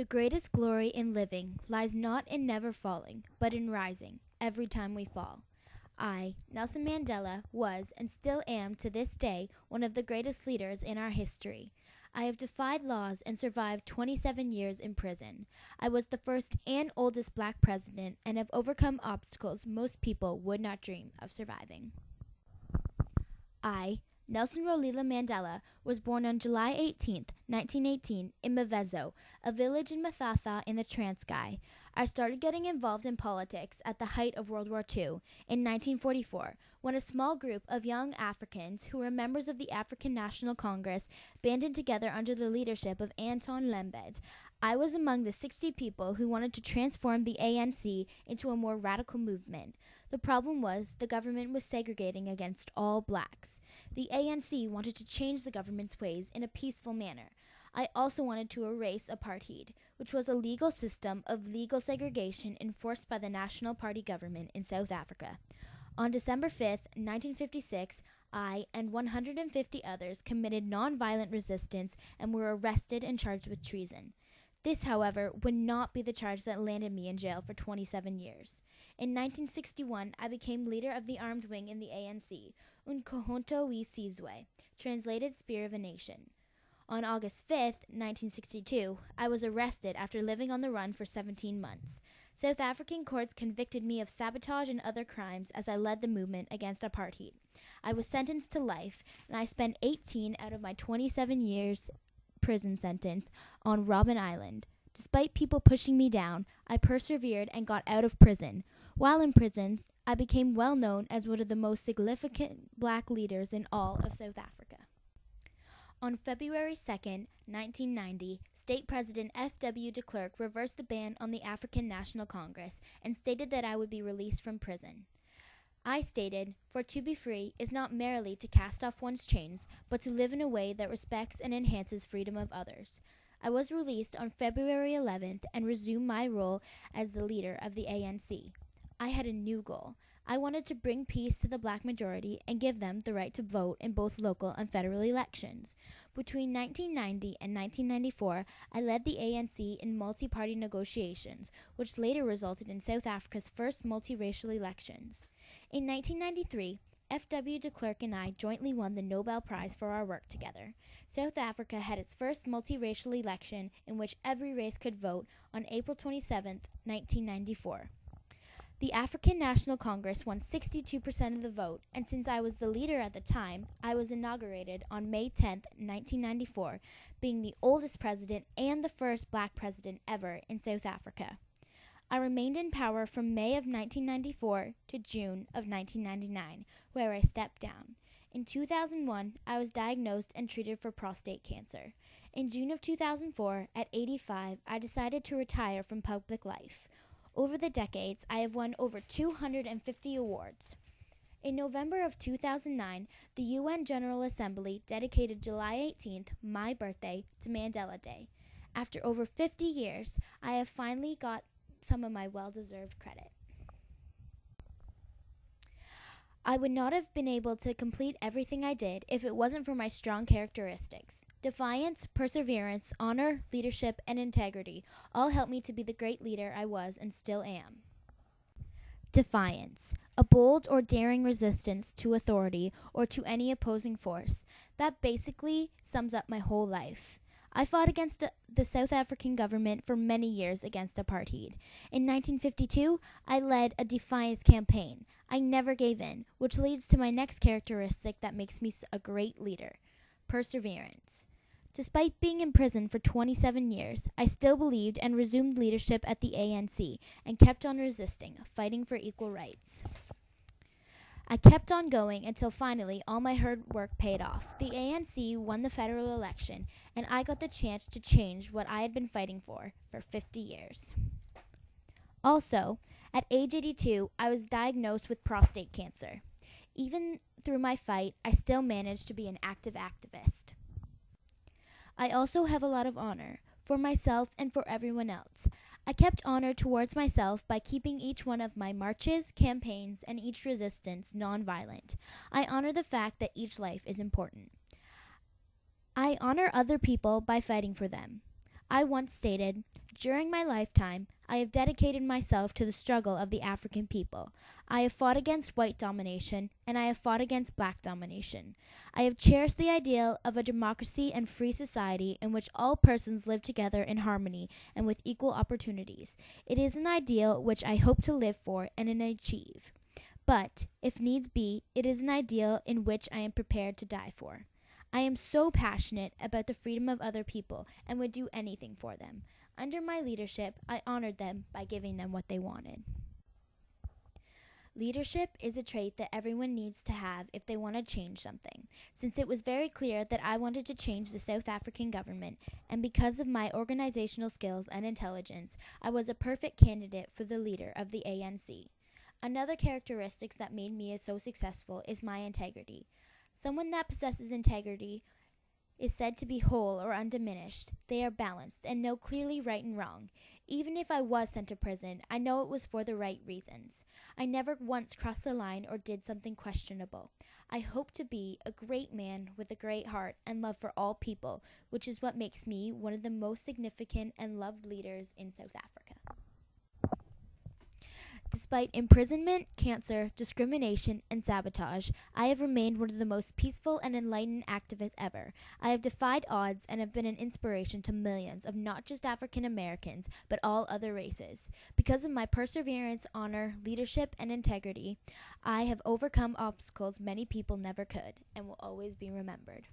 greatest glory in living lies not in never falling, but in rising every time we fall. I, Nelson Mandela, was and still am to this day one of the greatest leaders in our history. I have defied laws and survived 27 years in prison. I was the first and oldest black president and have overcome obstacles most people would not dream of surviving. I, Nelson Rolihlahla Mandela, was born on July 18, 1918, in Mvezo, a village in Mathatha in the Transkei. I started getting involved in politics at the height of World War II in 1944, when a small group of young Africans who were members of the African National Congress banded together under the leadership of Anton Lembede. I was among the 60 people who wanted to transform the ANC into a more radical movement. The problem was the government was segregating against all blacks. The ANC wanted to change the government's ways in a peaceful manner. I also wanted to erase apartheid, which was a legal system of legal segregation enforced by the National Party government in South Africa. On December 5, 1956, I and 150 others committed nonviolent resistance and were arrested and charged with treason. This, however, would not be the charge that landed me in jail for 27 years. In 1961, I became leader of the armed wing in the ANC, Umkhonto we Sizwe, translated Spear of a Nation. On August 5, 1962, I was arrested after living on the run for 17 months. South African courts convicted me of sabotage and other crimes as I led the movement against apartheid. I was sentenced to life, and I spent 18 out of my 27 years prison sentence on Robben Island. Despite people pushing me down, I persevered and got out of prison. While in prison, I became well known as one of the most significant black leaders in all of South Africa. On February 2, 1990, State President F.W. de Klerk reversed the ban on the African National Congress and stated that I would be released from prison. I stated, "For to be free is not merely to cast off one's chains, but to live in a way that respects and enhances freedom of others." I was released on February 11th and resumed my role as the leader of the ANC. I had a new goal. I wanted to bring peace to the black majority and give them the right to vote in both local and federal elections. Between 1990 and 1994, I led the ANC in multi-party negotiations, which later resulted in South Africa's first multiracial elections. In 1993, F.W. de Klerk and I jointly won the Nobel Prize for our work together. South Africa had its first multiracial election in which every race could vote on April 27, 1994. The African National Congress won 62% of the vote, and since I was the leader at the time, I was inaugurated on May 10, 1994, being the oldest president and the first black president ever in South Africa. I remained in power from May of 1994 to June of 1999, where I stepped down. In 2001, I was diagnosed and treated for prostate cancer. In June of 2004, at 85, I decided to retire from public life. Over the decades, I have won over 250 awards. In November of 2009, the UN General Assembly dedicated July 18th, my birthday, to Mandela Day. After over 50 years, I have finally got some of my well-deserved credit. I would not have been able to complete everything I did if it wasn't for my strong characteristics. Defiance, perseverance, honor, leadership, and integrity all helped me to be the great leader I was and still am. Defiance, a bold or daring resistance to authority or to any opposing force. That basically sums up my whole life. I fought against the South African government for many years against apartheid. In 1952, I led a defiance campaign. I never gave in, which leads to my next characteristic that makes me a great leader: perseverance. Despite being in prison for 27 years, I still believed and resumed leadership at the ANC and kept on resisting, fighting for equal rights. I kept on going until finally all my hard work paid off. The ANC won the federal election, and I got the chance to change what I had been fighting for 50 years. Also, at age 82, I was diagnosed with prostate cancer. Even through my fight, I still managed to be an active activist. I also have a lot of honor for myself and for everyone else. I kept honor towards myself by keeping each one of my marches, campaigns, and each resistance nonviolent. I honor the fact that each life is important. I honor other people by fighting for them. I once stated, During my lifetime, I have dedicated myself to the struggle of the African people. I have fought against white domination, and I have fought against black domination. I have cherished the ideal of a democracy and free society in which all persons live together in harmony and with equal opportunities. It is an ideal which I hope to live for and achieve. But, if needs be, it is an ideal in which I am prepared to die for. I am so passionate about the freedom of other people and would do anything for them. Under my leadership, I honored them by giving them what they wanted. Leadership is a trait that everyone needs to have if they want to change something. Since it was very clear that I wanted to change the South African government, and because of my organizational skills and intelligence, I was a perfect candidate for the leader of the ANC. Another characteristic that made me so successful is my integrity. Someone that possesses integrity is said to be whole or undiminished. They are balanced and know clearly right and wrong. Even if I was sent to prison, I know it was for the right reasons. I never once crossed the line or did something questionable. I hope to be a great man with a great heart and love for all people, which is what makes me one of the most significant and loved leaders in South Africa. Despite imprisonment, cancer, discrimination, and sabotage, I have remained one of the most peaceful and enlightened activists ever. I have defied odds and have been an inspiration to millions of not just African Americans, but all other races. Because of my perseverance, honor, leadership, and integrity, I have overcome obstacles many people never could and will always be remembered.